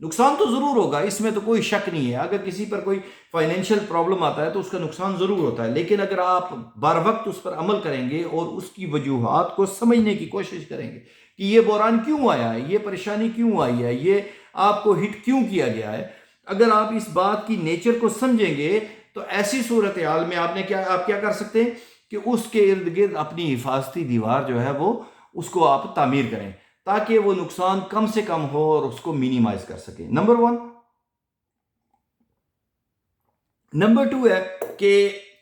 نقصان تو ضرور ہوگا، اس میں تو کوئی شک نہیں ہے. اگر کسی پر کوئی فائنینشیل پرابلم آتا ہے تو اس کا نقصان ضرور ہوتا ہے، لیکن اگر آپ بر وقت اس پر عمل کریں گے اور اس کی وجوہات کو سمجھنے کی کوشش کریں گے کہ یہ بحران کیوں آیا ہے، یہ پریشانی کیوں آئی ہے، یہ آپ کو ہٹ کیوں کیا گیا ہے، اگر آپ اس بات کی نیچر کو سمجھیں گے تو ایسی صورتحال میں آپ کیا کر سکتے ہیں کہ اس کے ارد گرد اپنی حفاظتی دیوار جو ہے وہ اس کو آپ تعمیر کریں تاکہ وہ نقصان کم سے کم ہو اور اس کو مینیمائز کر سکیں. نمبر 1. نمبر 2 ہے کہ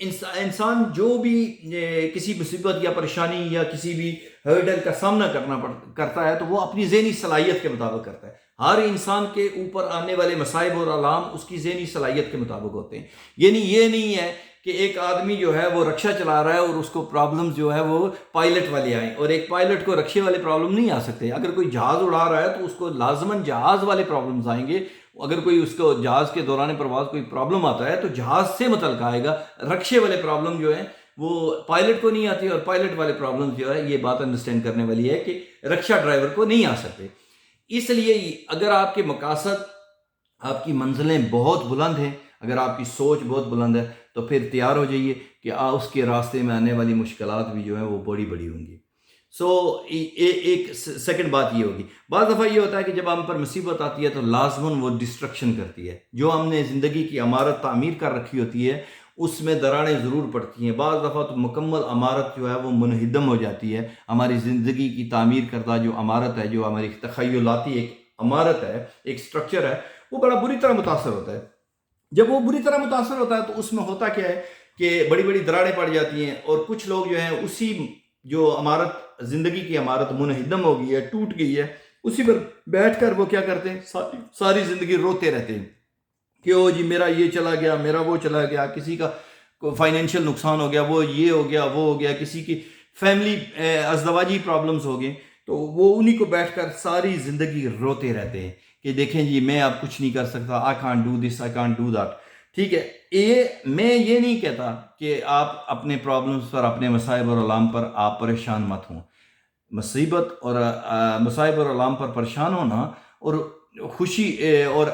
انسان جو بھی کسی مصیبت یا پریشانی یا کسی بھی ہرڈل کا سامنا کرتا ہے تو وہ اپنی ذہنی صلاحیت کے مطابق کرتا ہے. ہر انسان کے اوپر آنے والے مصائب اور آلام اس کی ذہنی صلاحیت کے مطابق ہوتے ہیں. یعنی یہ نہیں ہے کہ ایک آدمی جو ہے وہ رکشہ چلا رہا ہے اور اس کو پرابلم جو ہے وہ پائلٹ والے آئیں، اور ایک پائلٹ کو رکشے والے پرابلم نہیں آ سکتے. اگر کوئی جہاز اڑا رہا ہے تو اس کو لازماً جہاز والے پرابلمز آئیں گے. اگر کوئی اس کو جہاز کے دوران پرواز کوئی پرابلم آتا ہے تو جہاز سے متعلق آئے گا. رکشے والے پرابلم جو ہیں وہ پائلٹ کو نہیں آتی، اور پائلٹ والے پرابلم جو ہے یہ بات انڈرسٹینڈ کرنے والی ہے کہ رکشہ ڈرائیور کو نہیں آ سکتے. اس لیے اگر آپ کے مقاصد، آپ کی منزلیں بہت بلند ہیں، اگر آپ کی سوچ بہت بلند ہے تو پھر تیار ہو جائیے کہ اس کے راستے میں آنے والی مشکلات بھی جو ہیں وہ بڑی بڑی ہوں گی. ایک سیکنڈ بات یہ ہوگی، بعض دفعہ یہ ہوتا ہے کہ جب ہم پر مصیبت آتی ہے تو لازماً وہ ڈسٹرکشن کرتی ہے. جو ہم نے زندگی کی عمارت تعمیر کر رکھی ہوتی ہے اس میں دراڑیں ضرور پڑتی ہیں. بعض دفعہ تو مکمل عمارت جو ہے وہ منہدم ہو جاتی ہے. ہماری زندگی کی تعمیر کردہ جو عمارت ہے، جو ہماری تخیلاتی ایک عمارت ہے، ایک سٹرکچر ہے، وہ بڑا بری طرح متاثر ہوتا ہے. جب وہ بری طرح متاثر ہوتا ہے تو اس میں ہوتا کیا ہے کہ بڑی بڑی دراڑیں پڑ جاتی ہیں، اور کچھ لوگ جو ہیں اسی جو عمارت، زندگی کی عمارت منہدم ہو گئی ہے، ٹوٹ گئی ہے، اسی پر بیٹھ کر وہ کیا کرتے ہیں، ساری زندگی روتے رہتے ہیں کہ او جی میرا یہ چلا گیا، میرا وہ چلا گیا، کسی کا فائنینشیل نقصان ہو گیا، وہ یہ ہو گیا، وہ ہو گیا، کسی کی فیملی ازدواجی پرابلمز ہو گئے، تو وہ انہی کو بیٹھ کر ساری زندگی روتے رہتے ہیں کہ دیکھیں جی میں اب کچھ نہیں کر سکتا، I can't do this, I can't do that. ٹھیک ہے، میں یہ نہیں کہتا کہ آپ اپنے پرابلمز پر، اپنے مصائب اور آلام پر آپ پریشان مت ہوں. مصیبت اور مصائب اور آلام پر پریشان ہونا اور خوشی اور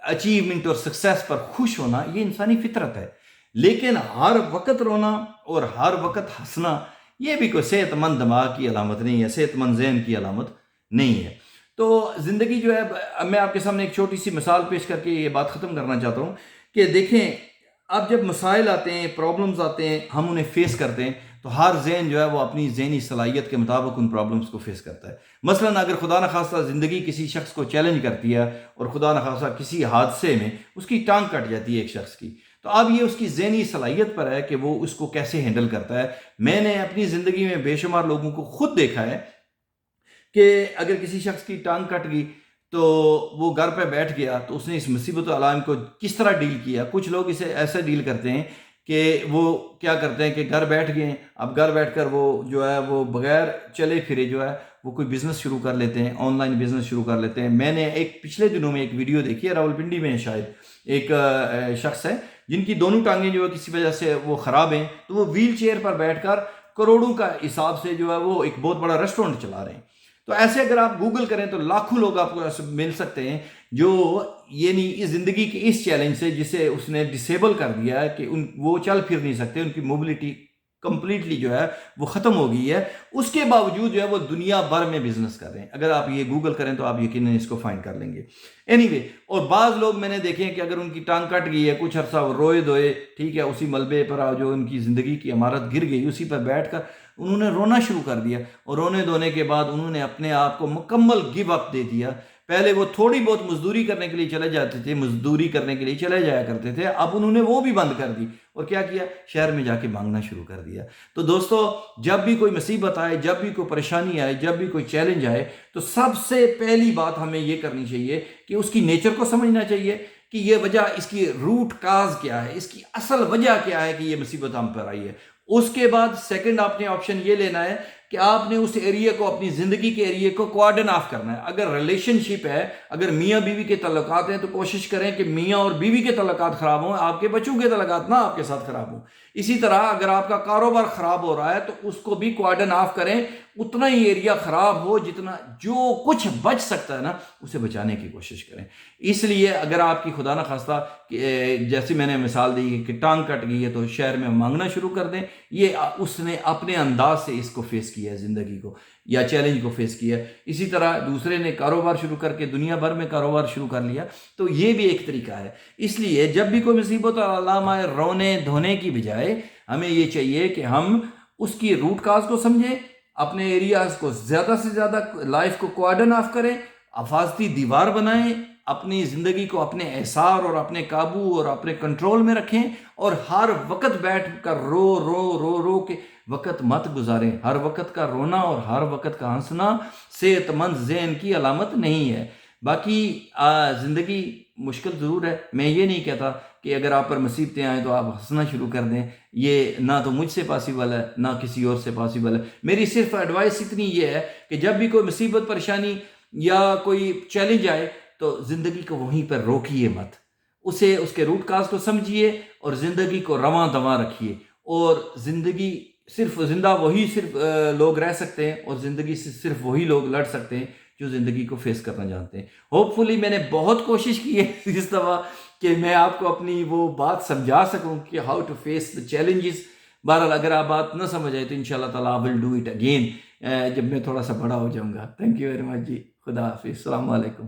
اچیومنٹ اور سکسیس پر خوش ہونا یہ انسانی فطرت ہے، لیکن ہر وقت رونا اور ہر وقت ہنسنا یہ بھی کوئی صحت مند دماغ کی علامت نہیں ہے، صحت مند ذہن کی علامت نہیں ہے. تو زندگی جو ہے، میں آپ کے سامنے ایک چھوٹی سی مثال پیش کر کے یہ بات ختم کرنا چاہتا ہوں کہ دیکھیں اب جب مسائل آتے ہیں، پرابلمز آتے ہیں، ہم انہیں فیس کرتے ہیں تو ہر ذہن جو ہے وہ اپنی ذہنی صلاحیت کے مطابق ان پرابلمز کو فیس کرتا ہے. مثلا اگر خدا نخواستہ زندگی کسی شخص کو چیلنج کرتی ہے اور خدا نخواستہ کسی حادثے میں اس کی ٹانگ کٹ جاتی ہے ایک شخص کی، تو اب یہ اس کی ذہنی صلاحیت پر ہے کہ وہ اس کو کیسے ہینڈل کرتا ہے. میں نے اپنی زندگی میں بے شمار لوگوں کو خود دیکھا ہے کہ اگر کسی شخص کی ٹانگ کٹ گئی تو وہ گھر پہ بیٹھ گیا تو اس نے اس مصیبت و علائم کو کس طرح ڈیل کیا. کچھ لوگ اسے ایسے ڈیل کرتے ہیں کہ وہ کیا کرتے ہیں کہ گھر بیٹھ گئے ہیں، اب گھر بیٹھ کر وہ جو ہے وہ بغیر چلے پھرے جو ہے وہ کوئی بزنس شروع کر لیتے ہیں، آن لائن بزنس شروع کر لیتے ہیں. میں نے پچھلے دنوں میں ایک ویڈیو دیکھی ہے، راولپنڈی میں شاید ایک شخص ہے جن کی دونوں ٹانگیں جو ہے کسی وجہ سے وہ خراب ہیں، تو وہ ویل چیئر پر بیٹھ کر کروڑوں کا حساب سے جو ہے وہ ایک بہت بڑا ریسٹورنٹ چلا رہے ہیں. تو ایسے اگر آپ گوگل کریں تو لاکھوں لوگ آپ کو ایسے مل سکتے ہیں جو یعنی اس زندگی کے اس چیلنج سے جسے اس نے ڈسیبل کر دیا ہے کہ وہ چل پھر نہیں سکتے، ان کی موبلٹی کمپلیٹلی جو ہے وہ ختم ہو گئی ہے، اس کے باوجود جو ہے وہ دنیا بھر میں بزنس کر رہے ہیں. اگر آپ یہ گوگل کریں تو آپ یقیناً اس کو فائنڈ کر لیں گے. اینی اور بعض لوگ میں نے دیکھے ہیں کہ اگر ان کی ٹانگ کٹ گئی ہے کچھ عرصہ وہ روئے دھوئے، ٹھیک ہے، اسی ملبے پر جو ان کی زندگی کی عمارت گر گئی اسی پر بیٹھ کر انہوں نے رونا شروع کر دیا، اور رونے دھونے کے بعد انہوں نے اپنے آپ کو مکمل گیو اپ دے دیا. پہلے وہ تھوڑی بہت مزدوری کرنے کے لیے چلے جاتے تھے، مزدوری کرنے کے لیے چلے جایا کرتے تھے، اب انہوں نے وہ بھی بند کر دی اور کیا کیا، شہر میں جا کے مانگنا شروع کر دیا. تو دوستو جب بھی کوئی مصیبت آئے، جب بھی کوئی پریشانی آئے، جب بھی کوئی چیلنج آئے تو سب سے پہلی بات ہمیں یہ کرنی چاہیے کہ اس کی نیچر کو سمجھنا چاہیے کہ یہ وجہ، اس کی روٹ کاز کیا ہے، اس کی اصل وجہ کیا ہے کہ یہ مصیبت ہم پر آئی ہے. اس کے بعد سیکنڈ آپ نے آپشن یہ لینا ہے کہ آپ نے اس ایریے کو، اپنی زندگی کے ایریے کو کوارڈن آف کرنا ہے. اگر ریلیشن شپ ہے، اگر میاں بیوی کے تعلقات ہیں تو کوشش کریں کہ میاں اور بیوی کے تعلقات خراب ہوں، آپ کے بچوں کے تعلقات نہ آپ کے ساتھ خراب ہوں. اسی طرح اگر آپ کا کاروبار خراب ہو رہا ہے تو اس کو بھی کوارڈن آف کریں، اتنا ہی ایریا خراب ہو جتنا جو کچھ بچ سکتا ہے نا اسے بچانے کی کوشش کریں۔ اس لیے اگر آپ کی خدا نہ خواستہ جیسے میں نے مثال دی کہ ٹانگ کٹ گئی ہے تو شہر میں مانگنا شروع کر دیں، یہ اس نے اپنے انداز سے اس کو فیس کیا ہے، زندگی کو یا چیلنج کو فیس کیا ہے۔ اسی طرح دوسرے نے کاروبار شروع کر کے دنیا بھر میں کاروبار شروع کر لیا، تو یہ بھی ایک طریقہ ہے۔ اس لیے جب بھی کوئی مصیبت اور علامہ رونے دھونے کی بجائے ہمیں یہ چاہیے کہ ہم اس کی روٹ کاز کو سمجھیں، اپنے ایریاز کو زیادہ سے زیادہ لائف کو کوارڈن آف کریں، حفاظتی دیوار بنائیں، اپنی زندگی کو اپنے احسار اور اپنے قابو اور اپنے کنٹرول میں رکھیں، اور ہر وقت بیٹھ کر رو رو رو رو کے وقت مت گزاریں۔ ہر وقت کا رونا اور ہر وقت کا ہنسنا صحت مند ذہن کی علامت نہیں ہے۔ باقی زندگی مشکل ضرور ہے، میں یہ نہیں کہتا کہ اگر آپ پر مصیبتیں آئیں تو آپ ہنسنا شروع کر دیں، یہ نہ تو مجھ سے پاسبل ہے نہ کسی اور سے پاسبل ہے۔ میری صرف ایڈوائس اتنی یہ ہے کہ جب بھی کوئی مصیبت پریشانی یا کوئی چیلنج آئے تو زندگی کو وہیں پر روکیے مت، اسے اس کے روٹ کاز کو سمجھیے اور زندگی کو رواں دواں رکھیے۔ اور زندگی صرف زندہ وہی صرف لوگ رہ سکتے ہیں، اور زندگی سے صرف وہی لوگ لڑ سکتے ہیں جو زندگی کو فیس کرنا جانتے ہیں۔ ہوپ فلی میں نے بہت کوشش کی ہے اس دفعہ کہ میں آپ کو اپنی وہ بات سمجھا سکوں کہ how to face the challenges. بہرحال اگر آپ بات نہ سمجھ آئے تو انشاءاللہ تعالیٰ آئی ول ڈو اٹ اگین جب میں تھوڑا سا بڑا ہو جاؤں گا۔ تھینک یو ویری مچ جی، خدا حافظ، السلام علیکم۔